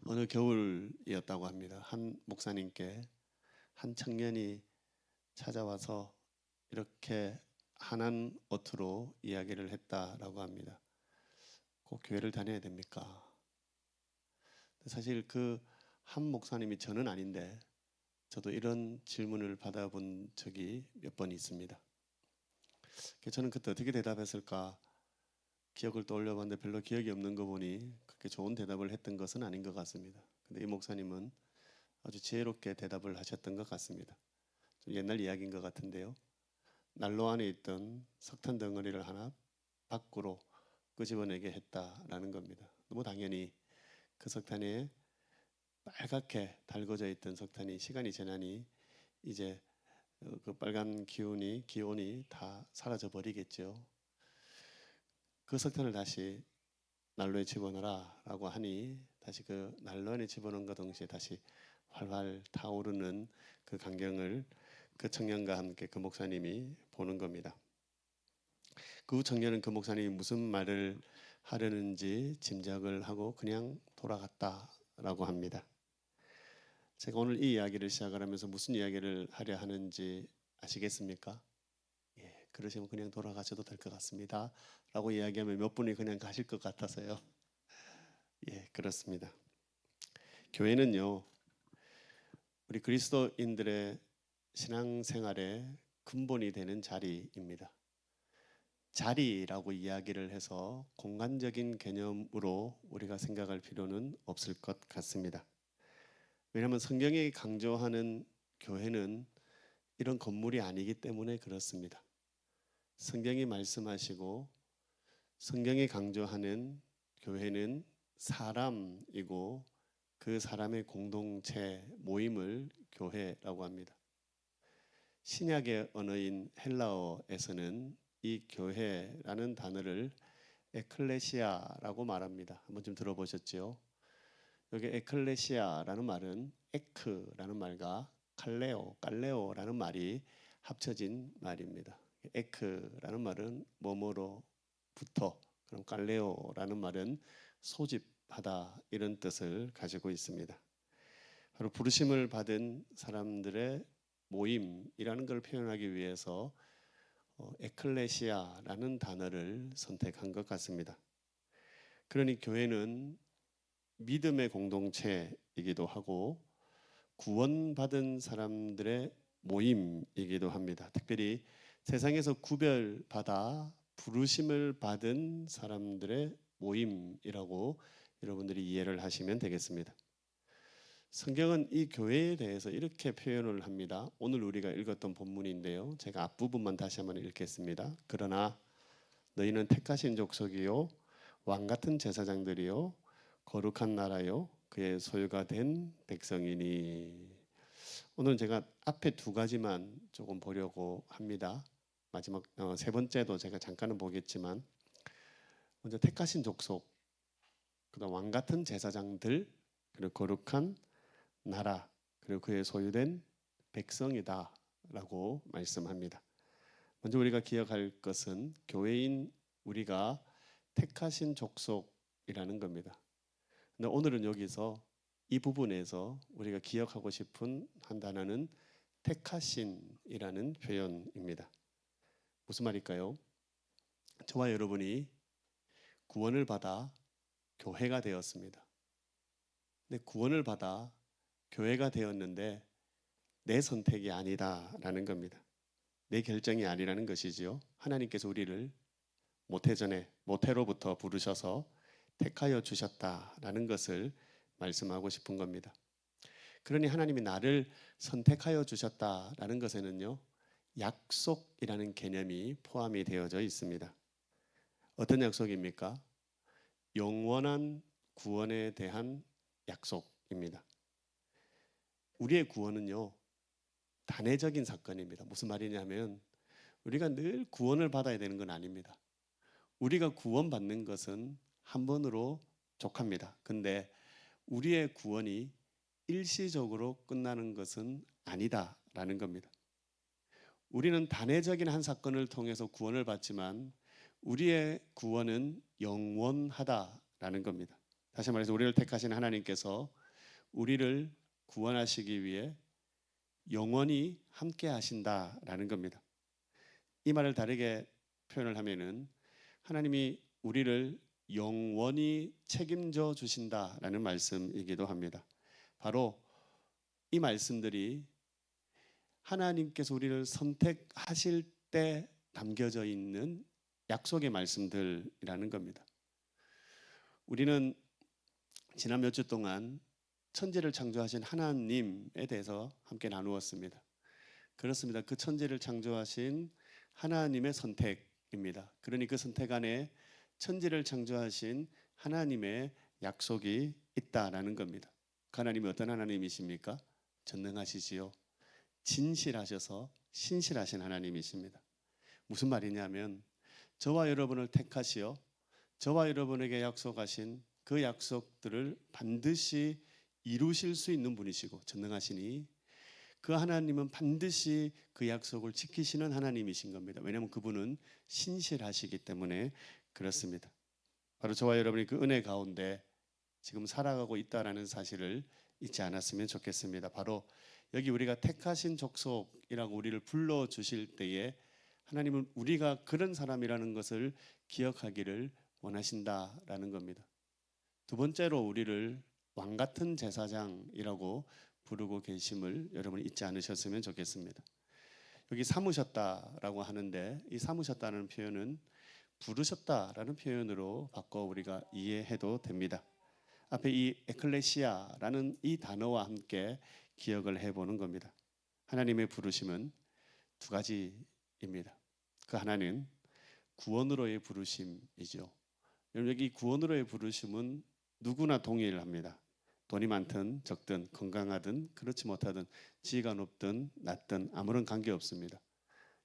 어느 겨울이었다고 합니다. 한 목사님께 한 청년이 찾아와서 이렇게 환한 어투로 이야기를 했다라고 합니다. 꼭 교회를 다녀야 됩니까? 사실 그 한 목사님이 저는 아닌데 저도 이런 질문을 받아본 적이 몇 번 있습니다. 저는 그때 어떻게 대답했을까 기억을 떠올려봤는데 별로 기억이 없는 거 보니 그렇게 좋은 대답을 했던 것은 아닌 것 같습니다. 근데 이 목사님은 아주 지혜롭게 대답을 하셨던 것 같습니다. 좀 옛날 이야기인 것 같은데요. 난로 안에 있던 석탄 덩어리를 하나 밖으로 끄집어내게 했다라는 겁니다. 너무 당연히 그 석탄에 빨갛게 달궈져 있던 석탄이 시간이 지나니 이제 그 빨간 기온이 다 사라져 버리겠죠. 그 석탄을 다시 난로에 집어넣어라라고 하니 다시 그 난로 안에 집어넣은과 동시에 다시 활활 타오르는 그 광경을 그 청년과 함께 그 목사님이 보는 겁니다. 그 청년은 그 목사님이 무슨 말을 하려는지 짐작을 하고 그냥 돌아갔다라고 합니다. 제가 오늘 이 이야기를 시작을 하면서 무슨 이야기를 하려 하는지 아시겠습니까? 예, 그러시면 그냥 돌아가셔도 될 것 같습니다. 라고 이야기하면 몇 분이 그냥 가실 것 같아서요. 예, 그렇습니다. 교회는요, 우리 그리스도인들의 신앙생활의 근본이 되는 자리입니다. 자리라고 이야기를 해서 공간적인 개념으로 우리가 생각할 필요는 없을 것 같습니다. 왜냐하면 성경이 강조하는 교회는 이런 건물이 아니기 때문에 그렇습니다. 성경이 말씀하시고 성경이 강조하는 교회는 사람이고 그 사람의 공동체 모임을 교회라고 합니다. 신약의 언어인 헬라어에서는 이 교회라는 단어를 에클레시아라고 말합니다. 한번 좀 들어보셨죠? 여기 에클레시아라는 말은 에크라는 말과 깔레오라는 말이 합쳐진 말입니다. 에크라는 말은 뭐뭐로부터, 그럼 깔레오라는 말은 소집하다 이런 뜻을 가지고 있습니다. 바로 부르심을 받은 사람들의 모임이라는 걸 표현하기 위해서 에클레시아라는 단어를 선택한 것 같습니다. 그러니 교회는 믿음의 공동체이기도 하고 구원받은 사람들의 모임이기도 합니다. 특별히 세상에서 구별받아 부르심을 받은 사람들의 모임이라고 여러분들이 이해를 하시면 되겠습니다. 성경은 이 교회에 대해서 이렇게 표현을 합니다. 오늘 우리가 읽었던 본문인데요. 제가 앞부분만 다시 한번 읽겠습니다. 그러나 너희는 택하신 족속이요 왕 같은 제사장들이요 거룩한 나라요 그의 소유가 된 백성이니. 오늘 제가 앞에 두 가지만 조금 보려고 합니다. 마지막 세 번째도 제가 잠깐은 보겠지만 먼저 택하신 족속, 그다음 왕 같은 제사장들, 그리고 거룩한 나라, 그리고 그의 소유된 백성이다라고 말씀합니다. 먼저 우리가 기억할 것은 교회인 우리가 택하신 족속이라는 겁니다. 근데 오늘은 여기서 이 부분에서 우리가 기억하고 싶은 한 단어는 택하신이라는 표현입니다. 무슨 말일까요? 저와 여러분이 구원을 받아 교회가 되었습니다. 근데 구원을 받아 교회가 되었는데 내 선택이 아니다라는 겁니다. 내 결정이 아니라는 것이지요. 하나님께서 우리를 모태로부터 부르셔서 택하여 주셨다라는 것을 말씀하고 싶은 겁니다. 그러니 하나님이 나를 선택하여 주셨다라는 것에는요, 약속이라는 개념이 포함이 되어져 있습니다. 어떤 약속입니까? 영원한 구원에 대한 약속입니다. 우리의 구원은요, 단회적인 사건입니다. 무슨 말이냐면 우리가 늘 구원을 받아야 되는 건 아닙니다. 우리가 구원받는 것은 한 번으로 족합니다. 근데 우리의 구원이 일시적으로 끝나는 것은 아니다라는 겁니다. 우리는 단회적인 한 사건을 통해서 구원을 받지만 우리의 구원은 영원하다라는 겁니다. 다시 말해서 우리를 택하신 하나님께서 우리를 구원하시기 위해 영원히 함께 하신다라는 겁니다. 이 말을 다르게 표현을 하면은 하나님이 우리를 영원히 책임져 주신다라는 말씀이기도 합니다. 바로 이 말씀들이 하나님께서 우리를 선택하실 때 담겨져 있는 약속의 말씀들이라는 겁니다. 우리는 지난 몇 주 동안 천지를 창조하신 하나님에 대해서 함께 나누었습니다. 그렇습니다. 그 천지를 창조하신 하나님의 선택입니다. 그러니 그 선택 안에 천지를 창조하신 하나님의 약속이 있다라는 겁니다. 그 하나님이 어떤 하나님이십니까? 전능하시지요. 진실하셔서 신실하신 하나님이십니다. 무슨 말이냐면 저와 여러분을 택하시어 저와 여러분에게 약속하신 그 약속들을 반드시 이루실 수 있는 분이시고 전능하시니 그 하나님은 반드시 그 약속을 지키시는 하나님이신 겁니다. 왜냐하면 그분은 신실하시기 때문에 그렇습니다. 바로 저와 여러분이 그 은혜 가운데 지금 살아가고 있다라는 사실을 잊지 않았으면 좋겠습니다. 바로 여기 우리가 택하신 족속이라고 우리를 불러주실 때에 하나님은 우리가 그런 사람이라는 것을 기억하기를 원하신다라는 겁니다. 두 번째로 우리를 왕같은 제사장이라고 부르고 계심을 여러분 잊지 않으셨으면 좋겠습니다. 여기 삼으셨다라고 하는데 이 삼으셨다는 표현은 부르셨다라는 표현으로 바꿔 우리가 이해해도 됩니다. 앞에 이 에클레시아라는 이 단어와 함께 기억을 해보는 겁니다. 하나님의 부르심은 두 가지입니다. 그 하나는 구원으로의 부르심이죠. 여러분 여기 구원으로의 부르심은 누구나 동일합니다. 돈이 많든 적든 건강하든 그렇지 못하든 지위가 높든 낮든 아무런 관계없습니다.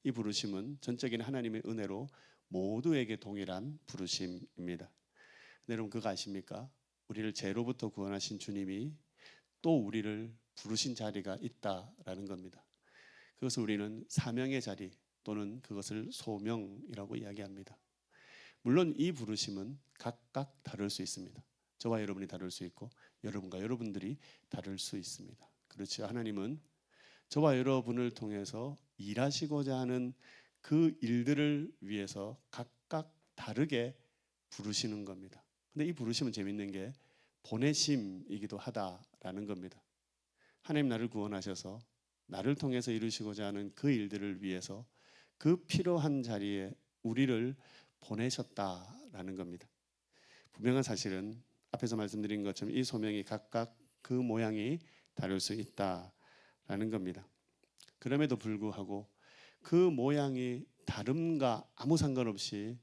이 부르심은 전적인 하나님의 은혜로 모두에게 동일한 부르심입니다. 여러분 그거 아십니까? 우리를 죄로부터 구원하신 주님이 또 우리를 부르신 자리가 있다라는 겁니다. 그것을 우리는 사명의 자리 또는 그것을 소명이라고 이야기합니다. 물론 이 부르심은 각각 다를 수 있습니다. 저와 여러분이 다를 수 있고 여러분과 여러분들이 다를 수 있습니다. 그렇죠. 하나님은 저와 여러분을 통해서 일하시고자 하는 그 일들을 위해서 각각 다르게 부르시는 겁니다. 근데 이 부르심은 재밌는 게 보내심이기도 하다라는 겁니다. 하나님 나를 구원하셔서 나를 통해서 이루시고자 하는 그 일들을 위해서 그 필요한 자리에 우리를 보내셨다라는 겁니다. 분명한 사실은 앞에서 말씀드린 것처럼 이 소명이 각각 그 모양이 다를 수 있다라는 겁니다. 그럼에도 불구하고 그 모양이 다름과 아무 상관없이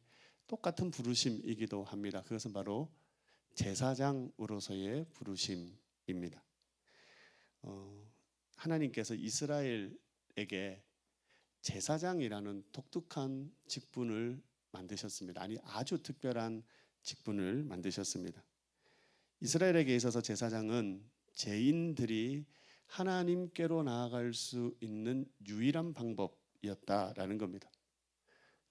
똑같은 부르심이기도 합니다. 그것은 바로 제사장으로서의 부르심입니다. 하나님께서 이스라엘에게 제사장이라는 독특한 직분을 만드셨습니다. 아니 아주 특별한 직분을 만드셨습니다. 이스라엘에게 있어서 제사장은 죄인들이 하나님께로 나아갈 수 있는 유일한 방법이었다라는 겁니다.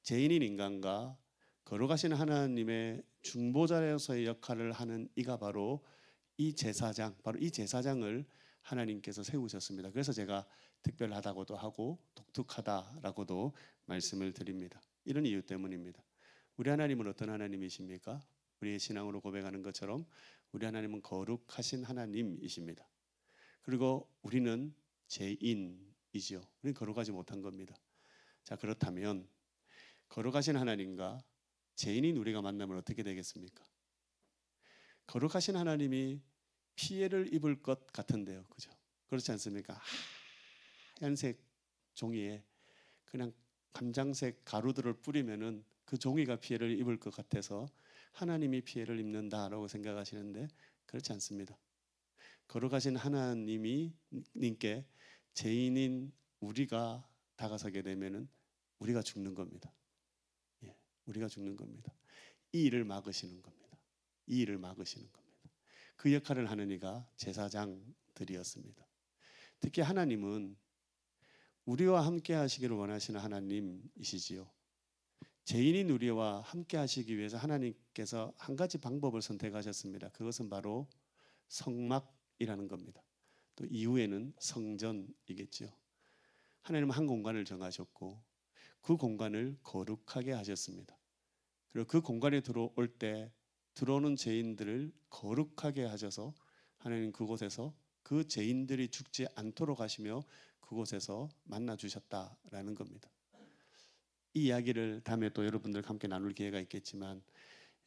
죄인인 인간과 거룩하신 하나님의 중보자로서의 역할을 하는 이가 바로 이 제사장, 바로 이 제사장을 하나님께서 세우셨습니다. 그래서 제가 특별하다고도 하고 독특하다라고도 말씀을 드립니다. 이런 이유 때문입니다. 우리 하나님은 어떤 하나님이십니까? 우리의 신앙으로 고백하는 것처럼 우리 하나님은 거룩하신 하나님이십니다. 그리고 우리는 죄인이죠. 우리는 거룩하지 못한 겁니다. 자, 그렇다면 거룩하신 하나님과 죄인인 우리가 만나면 어떻게 되겠습니까? 거룩하신 하나님이 피해를 입을 것 같은데요. 그죠? 그렇지 않습니까? 하얀색 종이에 그냥 감장색 가루들을 뿌리면은 그 종이가 피해를 입을 것 같아서 하나님이 피해를 입는다라고 생각하시는데 그렇지 않습니다. 거룩하신 하나님이 님께 죄인인 우리가 다가서게 되면은 우리가 죽는 겁니다. 예, 우리가 죽는 겁니다. 이 일을 막으시는 겁니다. 이 일을 막으시는 겁니다. 그 역할을 하는 이가 제사장들이었습니다. 특히 하나님은 우리와 함께 하시기를 원하시는 하나님이시지요. 죄인인 우리와 함께 하시기 위해서 하나님께서 한 가지 방법을 선택하셨습니다. 그것은 바로 성막이라는 겁니다. 또 이후에는 성전이겠죠. 하나님은 한 공간을 정하셨고 그 공간을 거룩하게 하셨습니다. 그리고 그 공간에 들어올 때 들어오는 죄인들을 거룩하게 하셔서 하나님 그곳에서 그 죄인들이 죽지 않도록 하시며 그곳에서 만나 주셨다라는 겁니다. 이 이야기를 다음에 또 여러분들과 함께 나눌 기회가 있겠지만,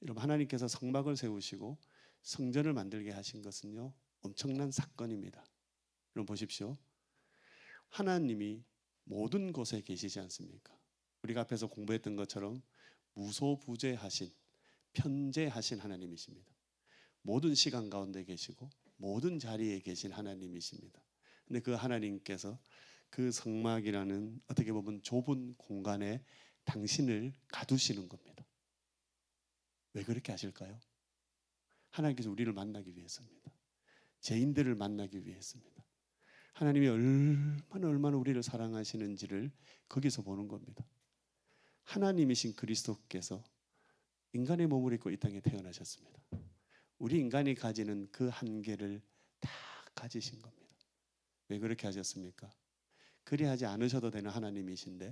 여러분 하나님께서 성막을 세우시고 성전을 만들게 하신 것은요 엄청난 사건입니다. 여러분 보십시오. 하나님이 모든 곳에 계시지 않습니까? 우리가 앞에서 공부했던 것처럼 무소부재하신, 편재하신 하나님이십니다. 모든 시간 가운데 계시고 모든 자리에 계신 하나님이십니다. 근데 그 하나님께서 그 성막이라는 어떻게 보면 좁은 공간에 당신을 가두시는 겁니다. 왜 그렇게 하실까요? 하나님께서 우리를 만나기 위해서입니다. 죄인들을 만나기 위해서입니다. 하나님이 얼마나 우리를 사랑하시는지를 거기서 보는 겁니다. 하나님이신 그리스도께서 인간의 몸을 입고 이 땅에 태어나셨습니다. 우리 인간이 가지는 그 한계를 다 가지신 겁니다. 왜 그렇게 하셨습니까? 그리하지 않으셔도 되는 하나님이신데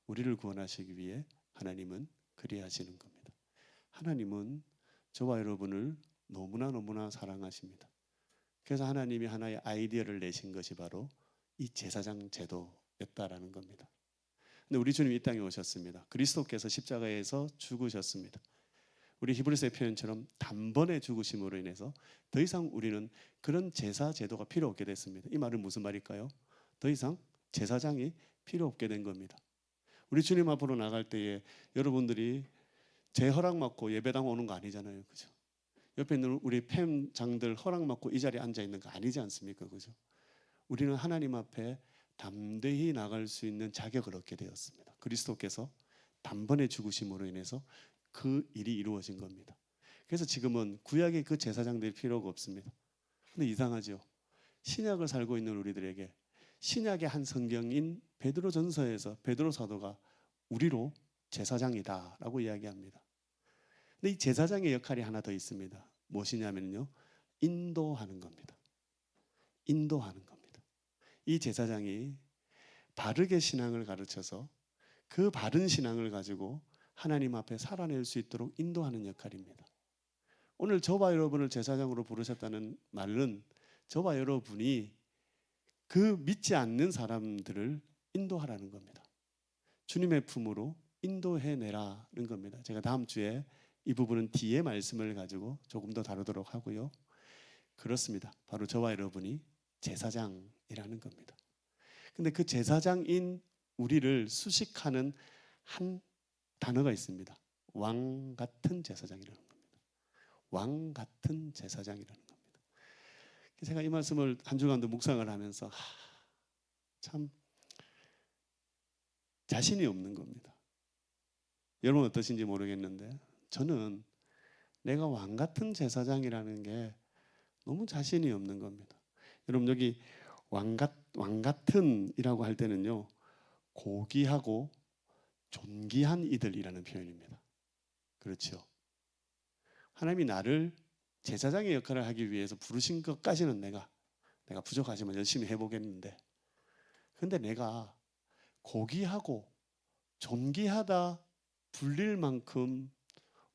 우리를 구원하시기 위해 하나님은 그리하시는 겁니다. 하나님은 저와 여러분을 너무나 사랑하십니다. 그래서 하나님이 하나의 아이디어를 내신 것이 바로 이 제사장 제도였다라는 겁니다. 근데 우리 주님이 이 땅에 오셨습니다. 그리스도께서 십자가에서 죽으셨습니다. 우리 히브리서의 표현처럼 단번에 죽으심으로 인해서 더 이상 우리는 그런 제사 제도가 필요 없게 됐습니다. 이 말은 무슨 말일까요? 더 이상 제사장이 필요 없게 된 겁니다. 우리 주님 앞으로 나갈 때에 여러분들이 제 허락 받고 예배당 오는 거 아니잖아요, 그죠? 옆에 있는 우리 팸장들 허락 받고 이 자리에 앉아 있는 거 아니지 않습니까, 그죠? 우리는 하나님 앞에 담대히 나갈 수 있는 자격을 얻게 되었습니다. 그리스도께서 단번에 죽으심으로 인해서 그 일이 이루어진 겁니다. 그래서 지금은 구약의 그 제사장들이 필요가 없습니다. 근데 이상하죠. 신약을 살고 있는 우리들에게 신약의 한 성경인 베드로전서에서 베드로 사도가 우리로 제사장이다라고 이야기합니다. 근데 이 제사장의 역할이 하나 더 있습니다. 무엇이냐면요, 인도하는 겁니다. 인도하는 겁니다. 이 제사장이 바르게 신앙을 가르쳐서 그 바른 신앙을 가지고 하나님 앞에 살아낼 수 있도록 인도하는 역할입니다. 오늘 저와 여러분을 제사장으로 부르셨다는 말은 저와 여러분이 그 믿지 않는 사람들을 인도하라는 겁니다. 주님의 품으로 인도해내라는 겁니다. 제가 다음 주에 이 부분은 뒤에 말씀을 가지고 조금 더 다루도록 하고요. 그렇습니다. 바로 저와 여러분이 제사장이라는 겁니다. 근데 그 제사장인 우리를 수식하는 한 단어가 있습니다. 왕 같은 제사장이라는 겁니다. 왕 같은 제사장이라는 겁니다. 제가 이 말씀을 한 주간도 묵상을 하면서 참 자신이 없는 겁니다. 여러분 어떠신지 모르겠는데 저는 내가 왕 같은 제사장이라는 게 너무 자신이 없는 겁니다. 여러분 여기 왕 같은이라고 할 때는요, 고귀하고 존귀한 이들이라는 표현입니다. 그렇죠? 하나님이 나를 제사장의 역할을 하기 위해서 부르신 것까지는 내가 부족하지만 열심히 해보겠는데, 근데 내가 고귀하고 존귀하다 불릴 만큼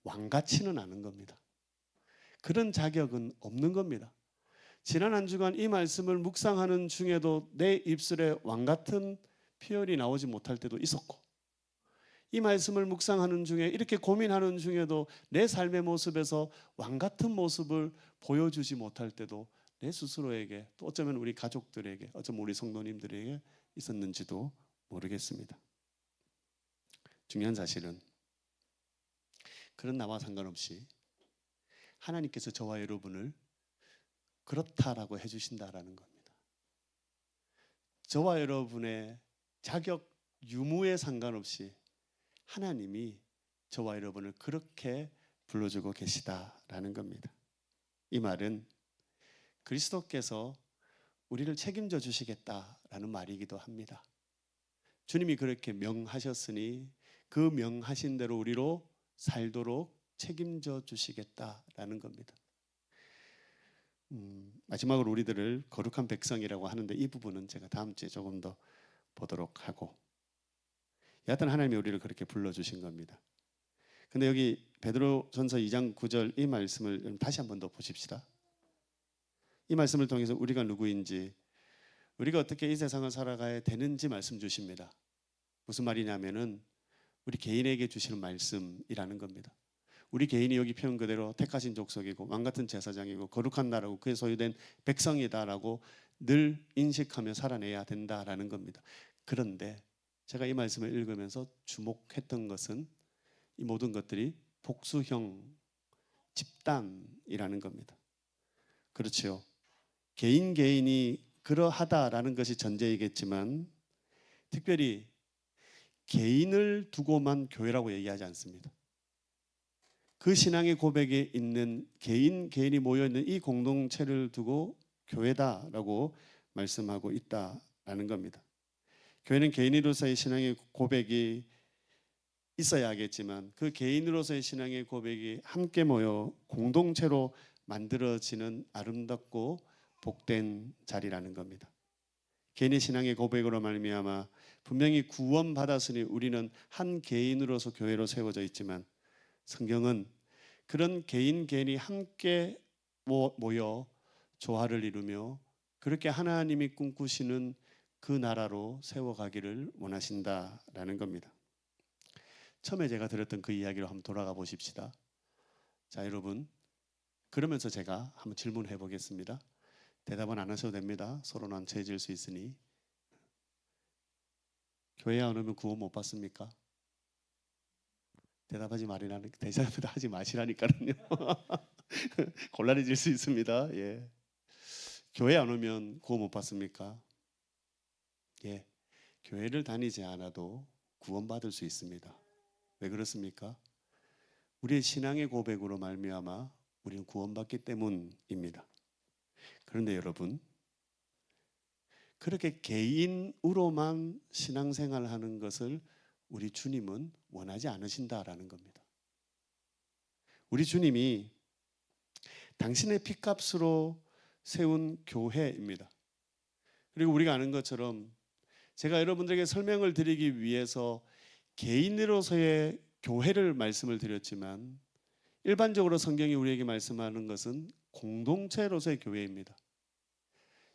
왕같지는 않은 겁니다. 그런 자격은 없는 겁니다. 지난 한 주간 이 말씀을 묵상하는 중에도 내 입술에 왕같은 표현이 나오지 못할 때도 있었고, 이 말씀을 묵상하는 중에 이렇게 고민하는 중에도 내 삶의 모습에서 왕같은 모습을 보여주지 못할 때도 내 스스로에게, 또 어쩌면 우리 가족들에게, 어쩌면 우리 성도님들에게 있었는지도 모르겠습니다. 중요한 사실은 그런 나와 상관없이 하나님께서 저와 여러분을 그렇다라고 해주신다라는 겁니다. 저와 여러분의 자격 유무에 상관없이 하나님이 저와 여러분을 그렇게 불러주고 계시다라는 겁니다. 이 말은 그리스도께서 우리를 책임져 주시겠다라는 말이기도 합니다. 주님이 그렇게 명하셨으니 그 명하신 대로 우리로 살도록 책임져 주시겠다라는 겁니다. 마지막으로 우리들을 거룩한 백성이라고 하는데 이 부분은 제가 다음 주에 조금 더 보도록 하고, 여하튼 하나님이 우리를 그렇게 불러주신 겁니다. 근데 여기 베드로전서 2장 9절 이 말씀을 다시 한번 더 보십시다. 이 말씀을 통해서 우리가 누구인지, 우리가 어떻게 이 세상을 살아가야 되는지 말씀 주십니다. 무슨 말이냐면은 우리 개인에게 주시는 말씀이라는 겁니다. 우리 개인이 여기 표현 그대로 택하신 족속이고 왕같은 제사장이고 거룩한 나라고 그의 소유된 백성이다라고 늘 인식하며 살아내야 된다라는 겁니다. 그런데 제가 이 말씀을 읽으면서 주목했던 것은 이 모든 것들이 복수형 집단이라는 겁니다. 그렇죠. 개인이 그러하다라는 것이 전제이겠지만 특별히 개인을 두고만 교회라고 얘기하지 않습니다. 그 신앙의 고백에 있는 개인이 모여있는 이 공동체를 두고 교회다라고 말씀하고 있다라는 겁니다. 교회는 개인으로서의 신앙의 고백이 있어야 하겠지만 그 개인으로서의 신앙의 고백이 함께 모여 공동체로 만들어지는 아름답고 복된 자리라는 겁니다. 개인의 신앙의 고백으로 말미암아 분명히 구원받았으니 우리는 한 개인으로서 교회로 세워져 있지만 성경은 그런 개인이 함께 모여 조화를 이루며 그렇게 하나님이 꿈꾸시는 그 나라로 세워가기를 원하신다라는 겁니다. 처음에 제가 들었던 그 이야기로 한번 돌아가 보십시다. 자, 여러분, 그러면서 제가 한번 질문해 보겠습니다. 대답은 안 하셔도 됩니다. 서로 난처해질 수 있으니. 교회 안 오면 구원 못 받습니까? 대답하지 하지 마시라니까요. 곤란해질 수 있습니다. 예. 교회 안 오면 구원 못 받습니까? 예. 교회를 다니지 않아도 구원받을 수 있습니다. 왜 그렇습니까? 우리의 신앙의 고백으로 말미암아 우리는 구원받기 때문입니다. 그런데 여러분, 그렇게 개인으로만 신앙생활을 하는 것을 우리 주님은 원하지 않으신다라는 겁니다. 우리 주님이 당신의 피값으로 세운 교회입니다. 그리고 우리가 아는 것처럼 제가 여러분들에게 설명을 드리기 위해서 개인으로서의 교회를 말씀을 드렸지만 일반적으로 성경이 우리에게 말씀하는 것은 공동체로서의 교회입니다.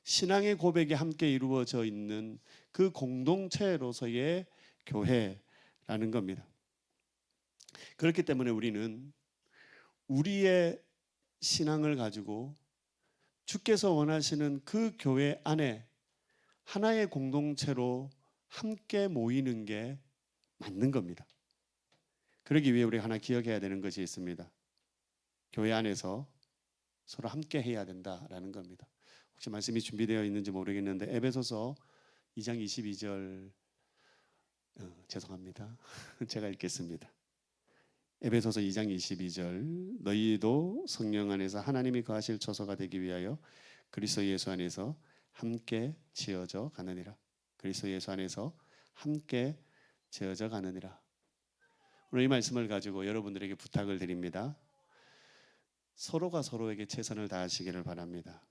신앙의 고백이 함께 이루어져 있는 그 공동체로서의 교회라는 겁니다. 그렇기 때문에 우리는 우리의 신앙을 가지고 주께서 원하시는 그 교회 안에 하나의 공동체로 함께 모이는 게 맞는 겁니다. 그러기 위해 우리가 하나 기억해야 되는 것이 있습니다. 교회 안에서 서로 함께 해야 된다라는 겁니다. 혹시 말씀이 준비되어 있는지 모르겠는데 에베소서 2장 22절 죄송합니다. 제가 읽겠습니다. 에베소서 2장 22절 너희도 성령 안에서 하나님이 거하실 처소가 되기 위하여 그리스도 예수 안에서 함께 지어져 가느니라. 그리스도 예수 안에서 함께 지어져 가느니라. 오늘 이 말씀을 가지고 여러분들에게 부탁을 드립니다. 서로가 서로에게 최선을 다하시기를 바랍니다.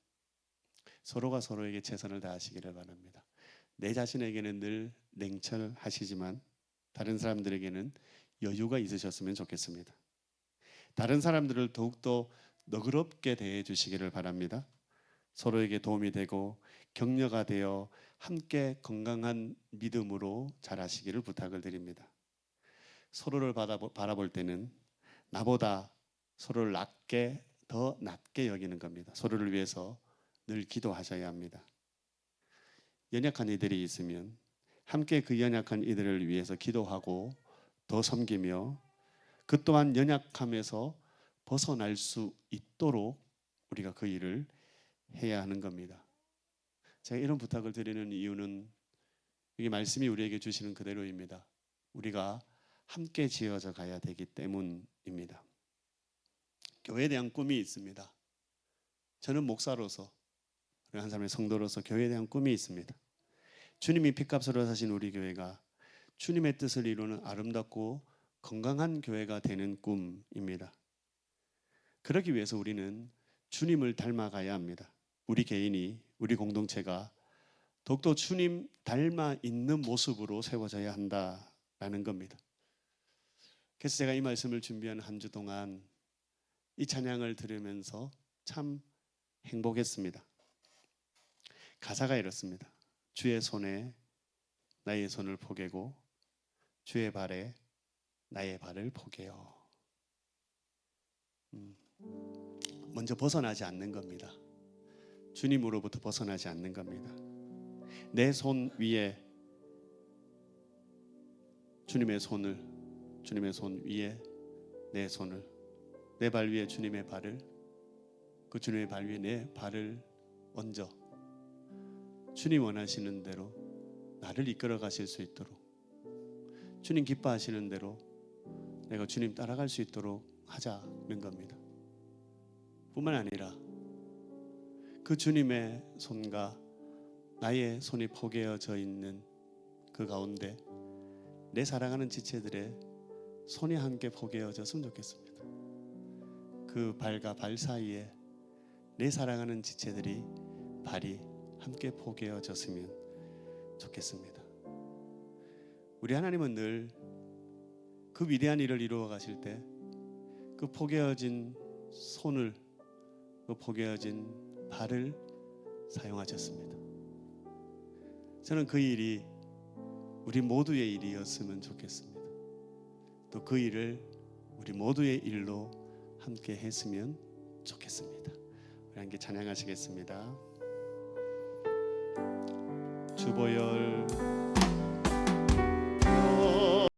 서로가 서로에게 최선을 다하시기를 바랍니다. 내 자신에게는 늘 냉철하시지만 다른 사람들에게는 여유가 있으셨으면 좋겠습니다. 다른 사람들을 더욱더 너그럽게 대해 주시기를 바랍니다. 서로에게 도움이 되고 격려가 되어 함께 건강한 믿음으로 자라시기를 부탁을 드립니다. 서로를 바라볼 때는 나보다 서로를 더 낮게 여기는 겁니다. 서로를 위해서 늘 기도하셔야 합니다. 연약한 이들이 있으면 함께 그 연약한 이들을 위해서 기도하고 더 섬기며 그 또한 연약함에서 벗어날 수 있도록 우리가 그 일을 해야 하는 겁니다. 제가 이런 부탁을 드리는 이유는 이 말씀이 우리에게 주시는 그대로입니다. 우리가 함께 지어져 가야 되기 때문입니다. 교회에 대한 꿈이 있습니다. 저는 목사로서 한 사람의 성도로서 교회에 대한 꿈이 있습니다. 주님이 핏값으로 사신 우리 교회가 주님의 뜻을 이루는 아름답고 건강한 교회가 되는 꿈입니다. 그러기 위해서 우리는 주님을 닮아가야 합니다. 우리 개인이, 우리 공동체가 더욱더 주님 닮아 있는 모습으로 세워져야 한다라는 겁니다. 그래서 제가 이 말씀을 준비한 한 주 동안 이 찬양을 들으면서 참 행복했습니다. 가사가 이렇습니다. 주의 손에 나의 손을 포개고 주의 발에 나의 발을 포개요. 먼저 벗어나지 않는 겁니다. 주님으로부터 벗어나지 않는 겁니다. 내 손 위에 주님의 손을, 주님의 손 위에 내 손을, 내 발 위에 주님의 발을, 그 주님의 발 위에 내 발을 얹어 주님 원하시는 대로 나를 이끌어 가실 수 있도록, 주님 기뻐하시는 대로 내가 주님 따라갈 수 있도록 하자는 겁니다. 뿐만 아니라 그 주님의 손과 나의 손이 포개어져 있는 그 가운데 내 사랑하는 지체들의 손이 함께 포개어졌으면 좋겠습니다. 그 발과 발 사이에 내 사랑하는 지체들이 발이 함께 포개어졌으면 좋겠습니다. 우리 하나님은 늘 그 위대한 일을 이루어 가실 때 그 포개어진 손을, 그 포개어진 발을 사용하셨습니다. 저는 그 일이 우리 모두의 일이었으면 좋겠습니다. 또 그 일을 우리 모두의 일로 함께 했으면 좋겠습니다. 우리 함께 찬양하시겠습니다. 주보혈